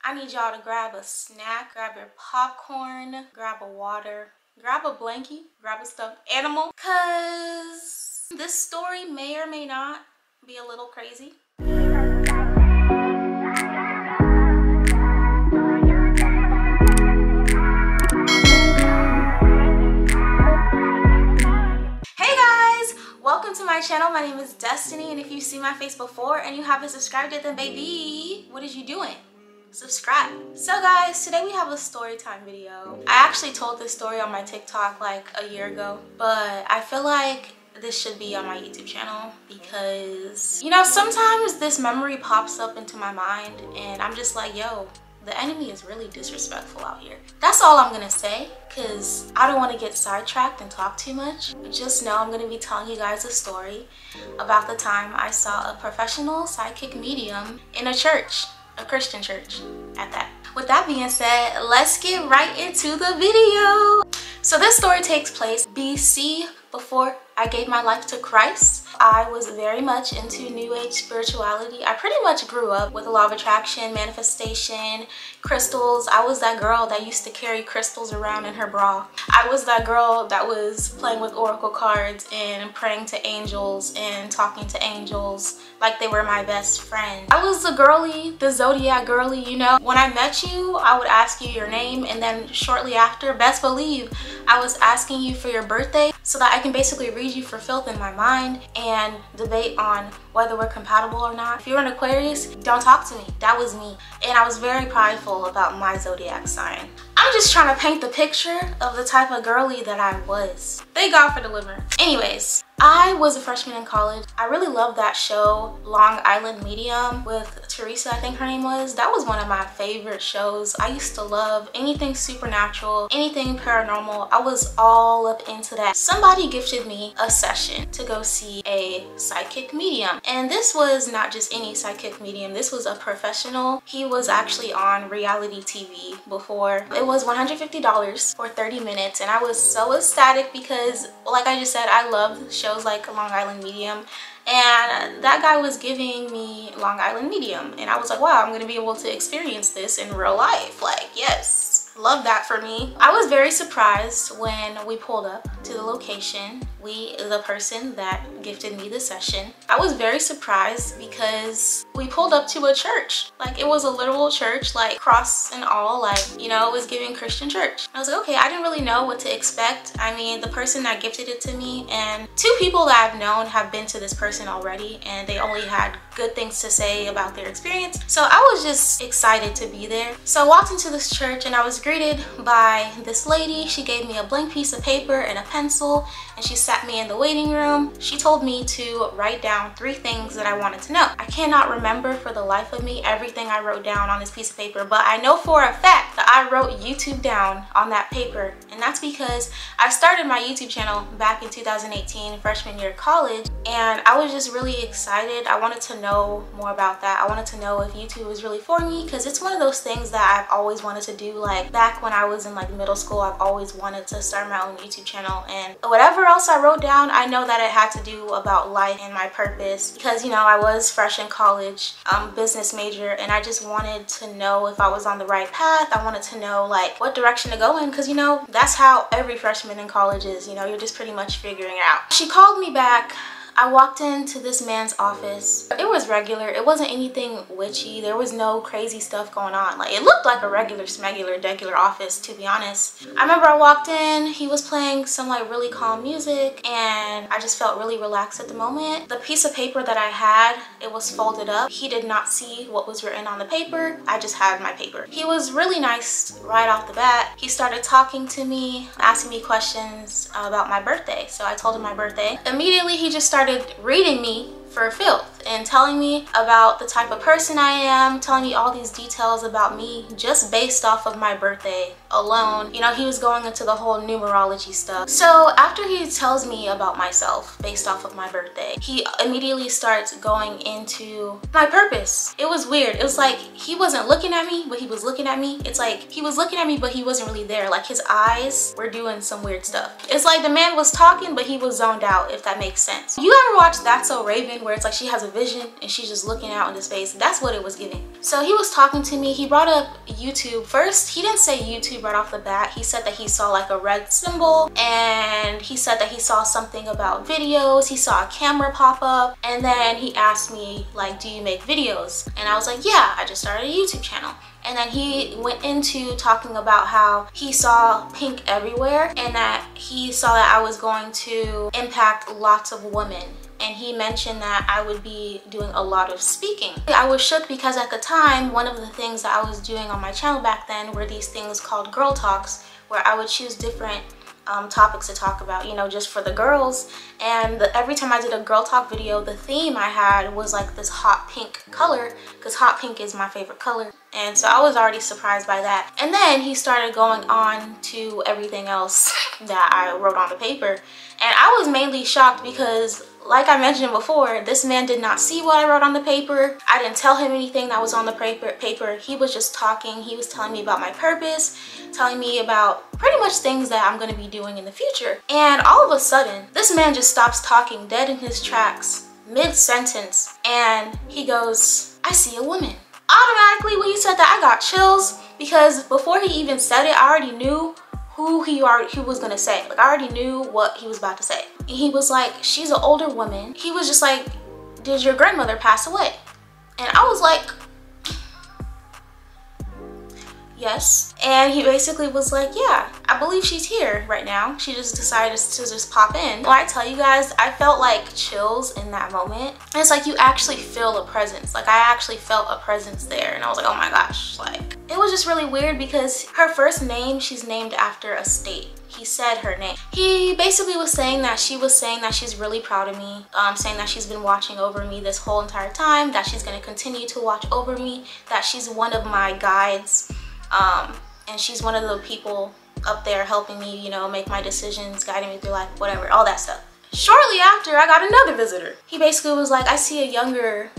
I need y'all to grab a snack, grab your popcorn, grab a water, grab a blankie, grab a stuffed animal, cause this story may or may not be a little crazy. Welcome to my channel. My name is Destiny, and if you've seen my face before and you haven't subscribed yet, then baby, what is you doing? Subscribe. So guys, today we have a story time video. I actually told this story on my TikTok like a year ago, but I feel like this should be on my YouTube channel because, you know, sometimes this memory pops up into my mind and I'm just like, yo, the enemy is really disrespectful out here. That's all I'm gonna say, because I don't want to get sidetracked and talk too much. But just know I'm gonna be telling you guys a story about the time I saw a professional psychic medium in a church, a Christian church at that. With that being said, let's get right into the video. So this story takes place BC, before I gave my life to Christ. I was very much into New Age spirituality. I pretty much grew up with a law of attraction, manifestation, crystals. I was that girl that used to carry crystals around in her bra. I was that girl that was playing with oracle cards and praying to angels and talking to angels like they were my best friend. I was the girly, the zodiac girly, you know. When I met you, I would ask you your name, and then shortly after, best believe, I was asking you for your birthday so that I can basically read you for filth in my mind and debate on whether we're compatible or not. If you're an Aquarius, don't talk to me. That was me. And I was very prideful about my zodiac sign. I'm just trying to paint the picture of the type of girly that I was. Thank God for deliverance. Anyways, I was a freshman in college. I really loved that show, Long Island Medium, with Teresa, I think her name was. That was one of my favorite shows. I used to love anything supernatural, anything paranormal. I was all up into that. Somebody gifted me a session to go see a psychic medium. And this was not just any psychic medium. This was a professional. He was actually on reality TV before. It was $150 for 30 minutes. And I was so ecstatic because, like I just said, I love shows like Long Island Medium, and that guy was giving me Long Island Medium, and I was like, wow, I'm gonna be able to experience this in real life. Like, yes, love that for me. I was very surprised when we pulled up to the location. The person that gifted me the session, I was very surprised because we pulled up to a church. Like, it was a literal church, like cross and all, like, you know, it was giving Christian church. I was like, okay, I didn't really know what to expect. I mean, the person that gifted it to me and two people that I've known have been to this person already, and they only had good things to say about their experience. So I was just excited to be there. So I walked into this church and I was greeted by this lady. She gave me a blank piece of paper and a pencil, and she sat me in the waiting room. She told me to write down 3 things that I wanted to know. I cannot remember for the life of me everything I wrote down on this piece of paper, but I know for a fact that I wrote YouTube down on that paper, and that's because I started my YouTube channel back in 2018, freshman year of college, and I was just really excited. I wanted to know more about that. I wanted to know if YouTube was really for me, because it's one of those things that I've always wanted to do. Like, back when I was in like middle school, I've always wanted to start my own YouTube channel, and whatever else I wrote down, I know that it had to do about life and my purpose, because, you know, I was fresh in college, business major, and I just wanted to know if I was on the right path. I wanted to know like what direction to go in, because, you know, that's how every freshman in college is. You know, you're just pretty much figuring it out. She called me back. I walked into this man's office. It was regular. It wasn't anything witchy. There was no crazy stuff going on. Like, it looked like a regular, smegular, degular office, to be honest. I remember I walked in, he was playing some like really calm music, and I just felt really relaxed at the moment. The piece of paper that I had, it was folded up. He did not see what was written on the paper. I just had my paper. He was really nice right off the bat. He started talking to me, asking me questions about my birthday. So I told him my birthday. Immediately, he just started reading me for filth and telling me about the type of person I am, telling me all these details about me just based off of my birthday alone. You know, he was going into the whole numerology stuff. So after he tells me about myself based off of my birthday, he immediately starts going into my purpose. It was weird. It was like he wasn't looking at me, but he was looking at me. It's like he was looking at me, but he wasn't really there. Like, his eyes were doing some weird stuff. It's like the man was talking, but he was zoned out, if that makes sense. You ever watch That's So Raven, where it's like she has a vision and she's just looking out into space. That's what it was giving. So he was talking to me. He brought up YouTube. First, he didn't say YouTube right off the bat. He said that he saw like a red symbol, and he said that he saw something about videos. He saw a camera pop up, and then he asked me like, do you make videos? And I was like, yeah, I just started a YouTube channel. And then he went into talking about how he saw pink everywhere and that he saw that I was going to impact lots of women. And he mentioned that I would be doing a lot of speaking. I was shook because at the time, one of the things that I was doing on my channel back then were these things called girl talks, where I would choose different topics to talk about, you know, just for the girls. And every time I did a girl talk video, the theme I had was like this hot pink color, because hot pink is my favorite color. And so I was already surprised by that. And then he started going on to everything else that I wrote on the paper. And I was mainly shocked because, like I mentioned before, this man did not see what I wrote on the paper. I didn't tell him anything that was on the paper. He was just talking. He was telling me about my purpose, telling me about pretty much things that I'm going to be doing in the future. And all of a sudden, this man just stops talking dead in his tracks, mid-sentence, and he goes, I see a woman. Automatically, when he said that, I got chills, because before he even said it, I already knew who he was gonna say. Like, I already knew what he was about to say. And he was like, she's an older woman. He was just like, did your grandmother pass away? And I was like, yes. And he basically was like, yeah, I believe she's here right now. She just decided to just pop in. When I tell you guys, I felt like chills in that moment. And it's like you actually feel a presence. Like, I actually felt a presence there. And I was like, oh my gosh. Like, it was just really weird because her first name, she's named after a state. He said her name. He basically was saying that she's really proud of me, saying that she's been watching over me this whole entire time, that she's going to continue to watch over me, that she's one of my guides, and she's one of the people up there helping me, you know, make my decisions, guiding me through life, whatever, all that stuff. Shortly after, I got another visitor. He basically was like, I see a younger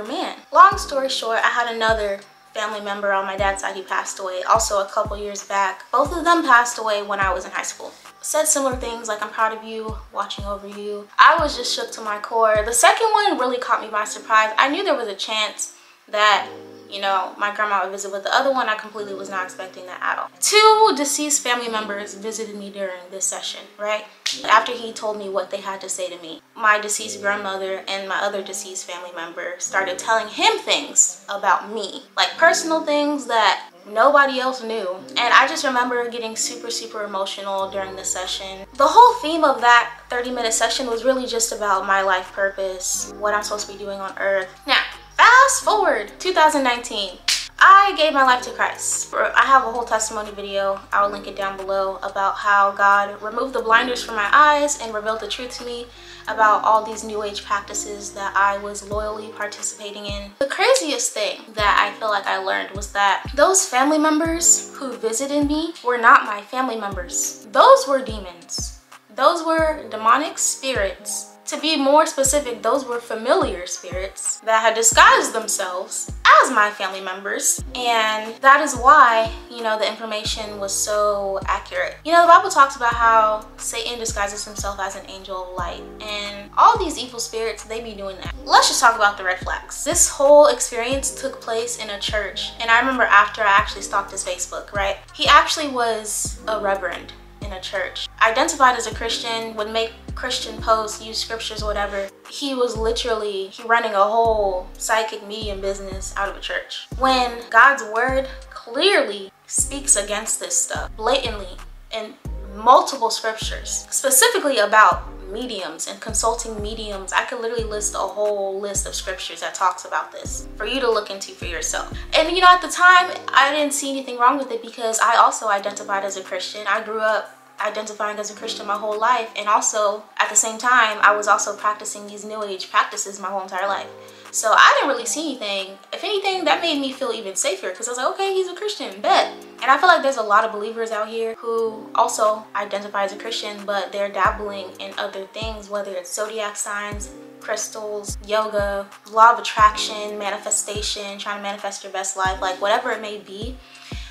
man. Long story short, I had another family member on my dad's side. He passed away also a couple years back. Both of them passed away when I was in high school. Said similar things like, I'm proud of you, watching over you. I was just shook to my core. The second one really caught me by surprise. I knew there was a chance that, you know, my grandma would visit, but the other one, I completely was not expecting that at all. 2 deceased family members visited me during this session, right? After he told me what they had to say to me, my deceased grandmother and my other deceased family member started telling him things about me, like personal things that nobody else knew. And I just remember getting super emotional during the session. The whole theme of that 30-minute session was really just about my life purpose, what I'm supposed to be doing on earth. Now, fast forward 2019, I gave my life to Christ. I have a whole testimony video, I will link it down below, about how God removed the blinders from my eyes and revealed the truth to me about all these new age practices that I was loyally participating in. The craziest thing that I feel like I learned was that those family members who visited me were not my family members. Those were demons. Those were demonic spirits. To be more specific, those were familiar spirits that had disguised themselves as my family members. And that is why, you know, the information was so accurate. You know, the Bible talks about how Satan disguises himself as an angel of light. And all these evil spirits, they be doing that. Let's just talk about the red flags. This whole experience took place in a church. And I remember after I actually stalked his Facebook, right? He actually was a reverend in a church. Identified as a Christian, would make Christian posts, use scriptures, whatever. He was literally running a whole psychic medium business out of a church. When God's word clearly speaks against this stuff, blatantly, in multiple scriptures, specifically about mediums and consulting mediums. I could literally list a whole list of scriptures that talks about this for you to look into for yourself. And you know, at the time, I didn't see anything wrong with it because I also identified as a Christian. I grew up identifying as a Christian my whole life, and also at the same time I was also practicing these new age practices my whole entire life. So I didn't really see anything. If anything, that made me feel even safer because I was like, okay, he's a Christian, bet. And I feel like there's a lot of believers out here who also identify as a Christian, but they're dabbling in other things, whether it's zodiac signs, crystals, yoga, law of attraction, manifestation, trying to manifest your best life, like whatever it may be.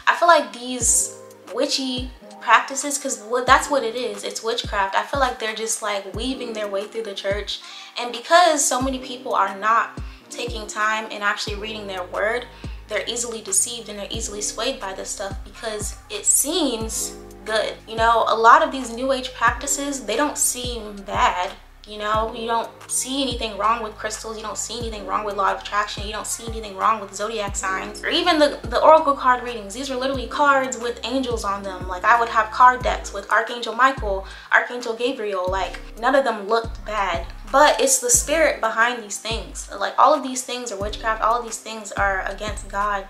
I feel like these witchy practices, because that's what it is. It's witchcraft. I feel like they're just like weaving their way through the church, and because so many people are not taking time and actually reading their word, they're easily deceived and they're easily swayed by this stuff because it seems good. You know, a lot of these new age practices, they don't seem bad. You know, you don't see anything wrong with crystals. You don't see anything wrong with law of attraction. You don't see anything wrong with zodiac signs, or even the oracle card readings. These are literally cards with angels on them. Like, I would have card decks with Archangel Michael, Archangel Gabriel. Like, none of them looked bad, but it's the spirit behind these things. Like, all of these things are witchcraft. All of these things are against God,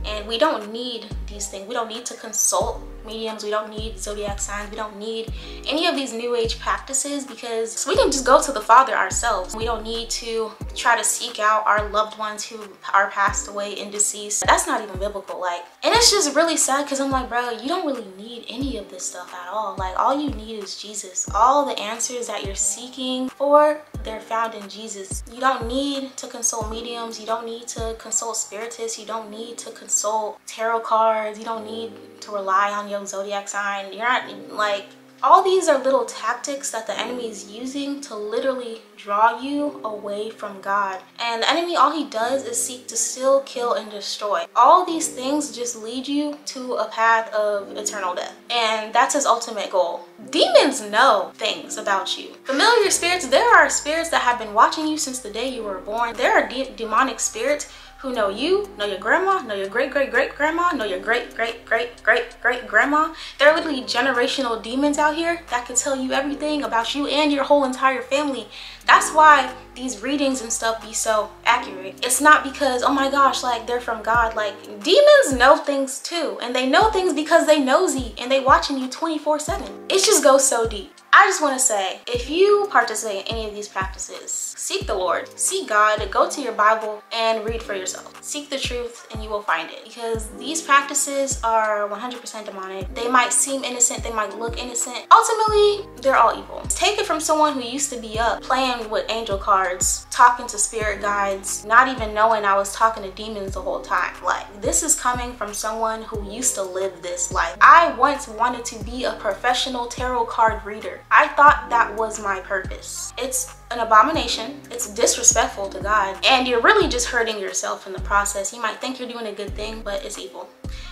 and we don't need these things. We don't need to consult mediums. We don't need zodiac signs. We don't need any of these new age practices, because we can just go to the Father ourselves. We don't need to try to seek out our loved ones who are passed away and deceased. That's not even biblical. Like, and it's just really sad, because I'm like, bro, you don't really need any of this stuff at all. Like, all you need is Jesus. All the answers that you're seeking for, they're found in Jesus. You don't need to consult mediums. You don't need to consult spiritists. You don't need to consult tarot cards. You don't need to rely on your zodiac sign. You're not, like, all these are little tactics that the enemy is using to literally draw you away from God. And the enemy, all he does is seek to steal, kill, and destroy. All these things just lead you to a path of eternal death, and that's his ultimate goal. Demons know things about you. Familiar spirits, there are spirits that have been watching you since the day you were born. There are demonic spirits who know you, know your grandma, know your great-great-great-grandma, know your great-great-great-great-great-grandma. There are literally generational demons out here that can tell you everything about you and your whole entire family. That's why these readings and stuff be so accurate. It's not because, oh my gosh, like, they're from God. Like, demons know things too, and they know things because they nosy and they watching you 24/7. It just goes so deep. I just want to say, if you participate in any of these practices, seek the Lord, seek God, go to your Bible and read for yourself. Seek the truth and you will find it, because these practices are 100% demonic. They might seem innocent, they might look innocent. Ultimately, they're all evil. Take it from someone who used to be up playing with angel cards, talking to spirit guides, not even knowing I was talking to demons the whole time. Like, this is coming from someone who used to live this life. I once wanted to be a professional tarot card reader. I thought that was my purpose. It's an abomination. It's disrespectful to God, and you're really just hurting yourself in the process. You might think you're doing a good thing, but it's evil.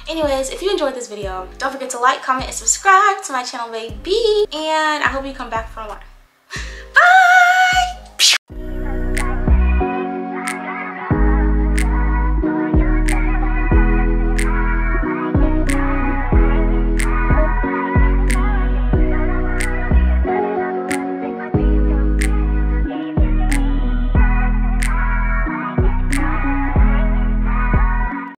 Anyways, if you enjoyed this video, don't forget to like, comment, and subscribe to my channel, baby, and I hope you come back for more. Bye!